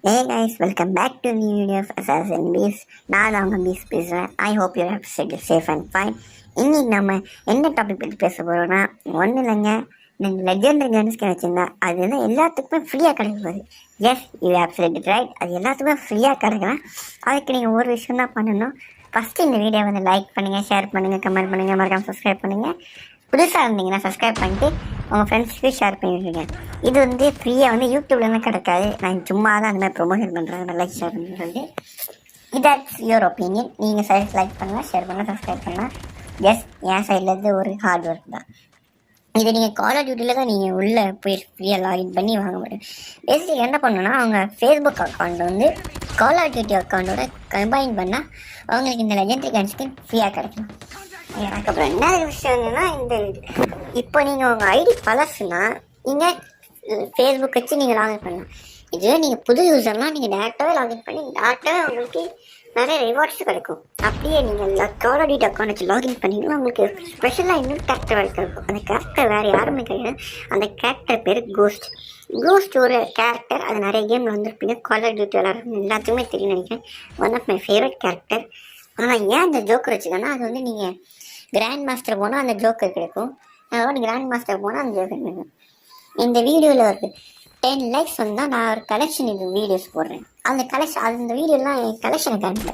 Hey guys, welcome back to new video of Assassin Beast. நான் அவங்க piece பேசுகிறேன். I hope you have set safe and fine. இன்னைக்கு நம்ம என்ன topic பற்றி பேச போகிறோம்னா, ஒன்றும் இல்லைங்க, நீங்கள் லெஜெண்டரி கன்ஸ் கிடைச்சிருந்தா அது வந்து எல்லாத்துக்குமே ஃப்ரீயாக கிடைக்கும். Yes, you have set it right. அது எல்லாத்துக்குமே ஃப்ரீயாக கிடைக்கலாம். அதுக்கு நீங்கள் ஒரு விஷயம் தான் பண்ணணும். ஃபஸ்ட்டு இந்த வீடியோ வந்து லைக் பண்ணுங்கள், ஷேர் பண்ணுங்கள், கமெண்ட் பண்ணுங்கள், மறக்காமல் சப்ஸ்கிரைப் பண்ணுங்கள். புதுசாக இருந்தீங்கன்னா சப்ஸ்கிரைப் பண்ணிட்டு உங்கள் ஃப்ரெண்ட்ஸுக்கு ஷேர் பண்ணிவிட்டுருக்கேன். இது வந்து ஃப்ரீயாக வந்து யூடியூப்லேருந்து கிடைக்காது. நான் சும்மா தான் அந்த மாதிரி ப்ரொமோஷன் பண்ணுறேன், லைக் ஷேர் பண்ணுறது. It's your opinion. நீங்கள் சைட் லைக் பண்ணலாம், ஷேர் பண்ணலாம், சப்ஸ்கிரைப் பண்ணலாம். எஸ், என் சைட்லேருந்து ஒரு ஹார்ட் ஒர்க் தான் இது. நீங்கள் கால் ஆஃப் டியூட்டியில் தான் நீங்கள் உள்ளே போய் ஃப்ரீயாக லாகின் பண்ணி வாங்க முடியும். பேசிக் என்ன பண்ணணும்னா, அவங்க ஃபேஸ்புக் அக்கௌண்ட் வந்து கால் ஆஃப் டியூட்டி அக்கௌண்ட்டோட கம்பைன் பண்ணால் அவங்களுக்கு இந்த லெஜெண்டரி கன் ஸ்கின் ஃப்ரீயாக கிடைக்கும். அதுக்கப்புறம் என்ன விஷயம் என்னன்னா, இந்த இப்போ நீங்கள் உங்கள் ஐடி பழசுனா நீங்கள் ஃபேஸ்புக் வச்சு நீங்கள் லாகின் பண்ணலாம். இதுவே நீங்கள் புது யூஸர்னால் நீங்கள் டேரெக்டாகவே லாகின் பண்ணி டேரெக்டாகவே உங்களுக்கு நிறைய ரிவார்ட்ஸ் கிடைக்கும். அப்படியே நீங்கள் கால் ஆஃப் டியூட்டி அக்கௌண்ட் வச்சு லாகின் பண்ணிங்கன்னா உங்களுக்கு ஸ்பெஷலாக இன்னொரு கேரக்டர் கிடைக்கும். அந்த கேரக்டர் வேறு யாருமே கிடையாது. அந்த கேரக்டர் பேர் கோஸ்ட். கோஸ்ட் ஒரு கேரக்டர், அது நிறைய கேமில் வந்துருப்பீங்க. கால் ஆஃப் டியூட்டி விளாட்றது எல்லாத்துக்குமே தெரியும் நினைக்கிறேன். One of my favourite character. ஆனால் ஏன் அந்த ஜோக்கர் வச்சுக்கோன்னா, அது வந்து நீங்கள் கிராண்ட் மாஸ்டர் போனால் அந்த ஜோக்கர் கிடைக்கும். அதோட கிராண்ட் மாஸ்டர் போனால் அந்த ஜோக்கர் கிடைக்கும். இந்த வீடியோவில் ஒரு 10 லைக்ஸ் வந்தால் நான் ஒரு கலெக்ஷன் இது வீடியோஸ் போடுறேன். அந்த கலெக்ஷன் அந்த வீடியோலாம் என் கலெக்ஷனை காட்டல.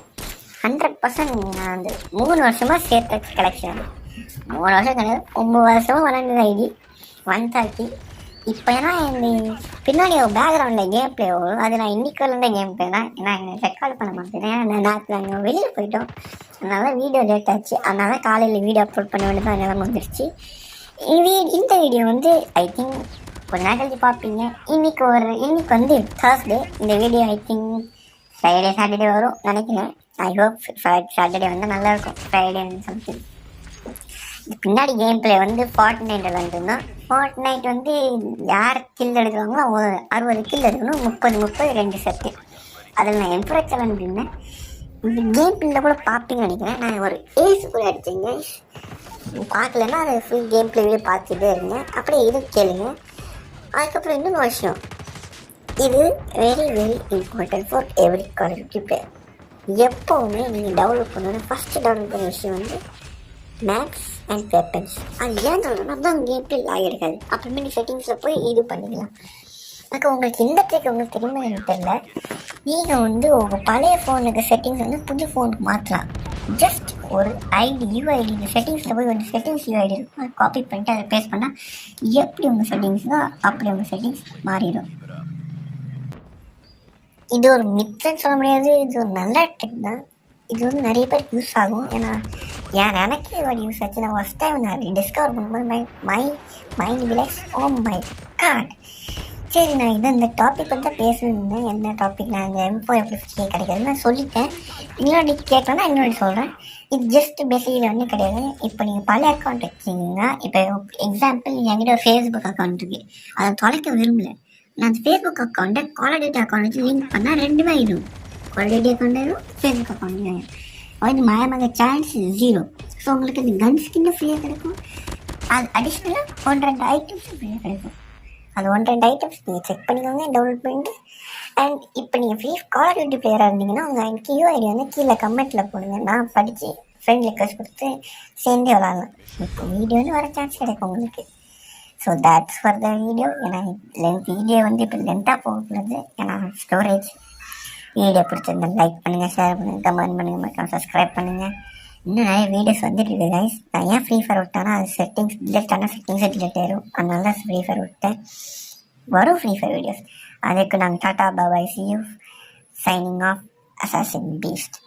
100% நான் அந்த 3 வருஷமாக சேர்த்த கலெக்ஷன். 3 வருஷம் கிடையாது, 9 வருஷமாக வளர்ந்தது ஐடி 130. இப்போ ஏன்னா இந்த பின்னாடி ஒரு பேக்ரவுண்டில் கேம் பிளே வரும். அது நான் இன்னைக்கு விளாண்ட கேம் பிளே தான். ஏன்னா ரெக்கார்ட் பண்ண மாட்டேன். ஏன்னா நாங்கள் வெளியில் போயிட்டோம், அதனால வீடியோ லேட் ஆச்சு. அதனால காலையில் வீடியோ அப்லோட் பண்ண வேண்டியது தான் நிலம வந்துருச்சு. இந்த வீடியோ வந்து ஐ திங்க் கொஞ்ச நாள் கழிச்சு பார்ப்பீங்க. இன்னைக்கு வந்து தேர்ஸ்டே. இந்த video I think Friday Saturday வரும் நினைக்கிறேன். ஐ ஹோப் சாட்டர்டே வந்து நல்லாயிருக்கும். ஃப்ரைடே வந்து சம்திங். பின்னாடி கேம் பிளே வந்து ஃபார்ட்நைட் விளாண்டுருந்தோம். ஃபார்ட்நைட் வந்து யார் கில் எடுக்கிறாங்களோ அவங்க 60 கில் எடுக்கணும். 30 2 செட்டு. அதில் நான் எம்பரேட் விளாண்டுருந்தேன். இந்த கேம் பிளேல கூட பார்ப்பீங்கன்னு நினைக்கிறேன். நான் ஒரு ஏஸ் கூட அடித்தேங்க. பார்க்கலன்னா அதை ஃபுல் கேம் பிளேவே பார்த்துட்டே இருந்தேன். அப்படியே இது கேளுங்க. அதுக்கப்புறம் இன்னொரு விஷயம், இது very very important for every call of duty player. எப்போவுமே நீங்கள் டெவலப் பண்ணணும். ஃபஸ்ட்டு டெவலப் பண்ண விஷயம் வந்து மேக்ஸ் அண்ட் வெப்பன்ஸ். அது ஏன் சொல்லணும்னா தான் கேம் பிளே லாக் எடுக்காது. அப்புறமேட்டு செட்டிங்ஸில் போய் இது பண்ணிக்கலாம். அதுக்கு உங்களுக்கு இந்த ட்ரிக் உங்களுக்கு தெரியுமா எனக்கு தெரியல. நீங்கள் வந்து உங்கள் பழைய ஃபோனுக்கு செட்டிங்ஸ் வந்து புது ஃபோனுக்கு மாற்றலாம். ஜஸ்ட் ஒரு யூஐடி இந்த செட்டிங்ஸில் போய் ஒரு செட்டிங்ஸ் யூஐடி இருக்கும், அதை காப்பி பண்ணிட்டு அதை பேஸ்ட் பண்ணால் எப்படி உங்கள் செட்டிங்ஸ் தான் அப்படி உங்கள் செட்டிங்ஸ் மாறிடும். இது ஒரு மித்தன்னு சொல்ல முடியாது, இது ஒரு நல்ல ட்ரிக் தான். இது வந்து நிறைய பேருக்கு யூஸ் ஆகும். ஏன்னா எனக்கு ஒரு யூஸ் ஆச்சு. நான் ஃபஸ்ட் டைம் நான் டிஸ்கவர் பண்ணும்போது mind relax. Oh my God. சரி, நான் இந்த டாபிக் பற்றி தான் பேசியிருந்தேன். என்ன டாபிக், நான் இந்த M4 எப்படி கிடைக்காதுன்னு நான் சொல்லிட்டேன். இன்னொரு கேட்கணும்னா இன்னொரு சொல்கிறேன். இது ஜஸ்ட் பேசிக்கில் ஒன்றும் கிடையாது. இப்போ நீங்கள் பல அக்கௌண்ட் வச்சிங்கன்னா, இப்போ எக்ஸாம்பிள் என்கிட்ட ஒரு ஃபேஸ்புக் அக்கௌண்ட் இருக்குது, அதை தொலைக்க விரும்பல. நான் அந்த ஃபேஸ்புக் அக்கௌண்ட்டை கால் ஆஃப் டியூட்டி அக்கௌண்ட் வச்சு லிங்க் பண்ணால் 2 ஆகிடும். கால் ஆஃப் டியூட்டி அக்கௌண்ட் ஆகிடும், ஃபேஸ்புக் அக்கௌண்ட் ஆகிடும். அது மயமாக சான்ஸ் 0. ஸோ உங்களுக்கு இந்த கன் ஸ்கின்னு ஃப்ரீயாக கிடைக்கும். அது அடிஷ்னலாக 1-2 ஐட்டம்ஸும் ஃப்ரீயாக கிடைக்கும். அது 1-2 ஐட்டம்ஸ் நீங்கள் செக் பண்ணிக்கோங்க, டவுன்லோட் பண்ணிட்டு. அண்ட் இப்போ நீங்கள் ஃப்ரீ கால் ஆஃப் டியூட்டி பிளேயராக இருந்தீங்கன்னா உங்கள் கியூஐடி வந்து கீழே கமெண்ட்டில் போடுங்க. நான் படித்து ஃப்ரெண்ட் ரிக்வெஸ்ட் கொடுத்து சேர்ந்தே விளாட்லாம். இப்போ வீடியோன்னு வர சான்ஸ் கிடைக்கும் உங்களுக்கு. So that's for the video. ஏன்னா வீடியோ வந்து இப்போ லென்த்தாக போகக்கூடாது. ஏன்னா ஸ்டோரேஜ். வீடியோ பிடிச்சிருந்தா லைக் பண்ணுங்கள், ஷேர் பண்ணுங்கள், கமெண்ட் பண்ணுங்கள், மறக்காம சப்ஸ்கிரைப் பண்ணுங்கள். இன்னும் நிறைய வீடியோஸ் வந்துட்டு இருக்குது கைஸ். நான் ஏன் ஃப்ரீ ஃபயர் விட்டேன்னா, அது செட்டிங்ஸ் டிலீட் ஆனால் செட்டிங்ஸை டிலீட் ஆயிடும். அதனால தான் ஃப்ரீ ஃபயர் விட்டேன். வரும் ஃப்ரீ ஃபயர் வீடியோஸ். அதுக்கு நாங்கள் tata bye, C you, signing off, assassin Beast.